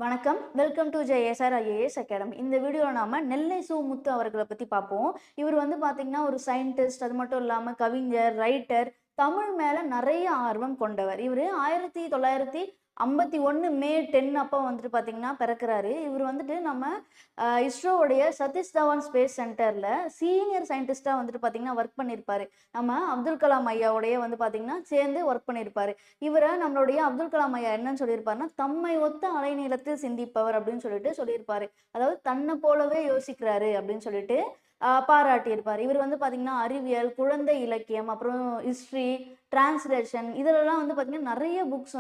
வணக்கம். Welcome to JSR IAS academy. இந்த வீடியோவில் நாம நெல்லை சு முத்து அவர்களை பற்றி பார்ப்போம். இவர் பார்த்தீங்கன்னா ஒரு சயின்டிஸ்ட், அது மட்டும் இல்லாமல் கவிஞர், ரைட்டர், தமிழ் மேலே நிறைய ஆர்வம் கொண்டவர். இவர் 1951 மே 10 அப்போ பார்த்தீங்கன்னா பிறக்கிறாரு. இவர் நம்ம இஸ்ரோவுடைய சதீஷ் தவான் ஸ்பேஸ் சென்டரில் சீனியர் சயின்டிஸ்டாக பார்த்தீங்கன்னா ஒர்க் பண்ணியிருப்பாரு. நம்ம அப்துல் கலாம் ஐயாவுடைய பார்த்தீங்கன்னா சேர்ந்து ஒர்க் பண்ணியிருப்பாரு. இவரை நம்மளுடைய அப்துல் கலாம் ஐயா என்னன்னு சொல்லியிருப்பாருன்னா, தம்மை ஒத்த அலைநீளத்தில் சிந்திப்பவர் அப்படின்னு சொல்லியிருப்பாரு. அதாவது தன்னை போலவே யோசிக்கிறாரு அப்படின்னு சொல்லிட்டு பாராட்டியிருப்பார். இவர் பார்த்தீங்கன்னா அறிவியல், குழந்தை இலக்கியம், அப்புறம் ஹிஸ்ட்ரி, டிரான்ஸ்லேஷன் இதிலெல்லாம் பார்த்தீங்கன்னா நிறைய புக்ஸ்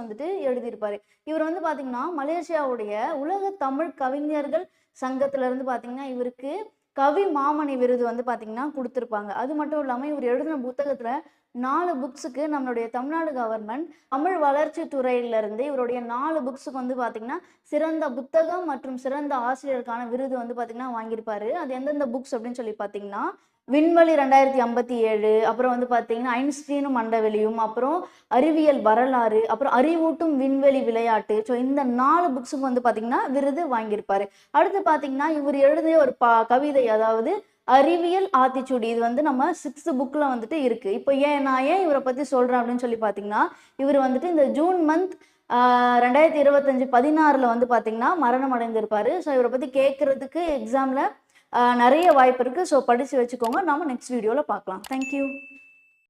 எழுதியிருப்பாரு. இவர் பார்த்தீங்கன்னா மலேசியாவுடைய உலக தமிழ் கவிஞர்கள் சங்கத்திலிருந்து பார்த்தீங்கன்னா இவருக்கு கவி மாமணி விருது பார்த்தீங்கன்னா கொடுத்துருப்பாங்க. அது மட்டும் இல்லாமல் இவர் எழுதின புத்தகத்தில் 4 புக்ஸுக்கு நம்மளுடைய தமிழ்நாடு கவர்மெண்ட் தமிழ் வளர்ச்சி துறையிலிருந்து இவருடைய 4 புக்ஸுக்கு பார்த்தீங்கன்னா சிறந்த புத்தகம் மற்றும் சிறந்த ஆசிரியருக்கான விருது பார்த்தீங்கன்னா வாங்கியிருப்பாரு. அது எந்தெந்த புக்ஸ் அப்படின்னு சொல்லி பார்த்தீங்கன்னா விண்வெளி 2057, அப்புறம் பார்த்தீங்கன்னா ஐன்ஸ்டீனும் மண்டவெளியும், அப்புறம் அறிவியல் வரலாறு, அப்புறம் அறிவூட்டும் விண்வெளி விளையாட்டு. ஸோ இந்த 4 புக்ஸுக்கு பார்த்தீங்கன்னா விருது வாங்கியிருப்பாரு. அடுத்து பார்த்தீங்கன்னா இவர் எழுதிய ஒரு கவிதை, அதாவது அறிவியல் ஆத்திச்சூடி. இது நம்ம 6th புக்கில் இருக்கு. இப்போ நான் ஏன் இவரை பற்றி சொல்கிறேன் அப்படின்னு சொல்லி பார்த்தீங்கன்னா, இவர் இந்த ஜூன் மந்த் 2025 16 பார்த்தீங்கன்னா மரணம் அடைந்திருப்பாரு. ஸோ இவரை பற்றி கேட்கறதுக்கு எக்ஸாமில் நிறைய வாய்ப்பு இருக்குது. ஸோ படித்து வச்சுக்கோங்க. நாம நெக்ஸ்ட் வீடியோவில் பார்க்கலாம். தேங்க்யூ.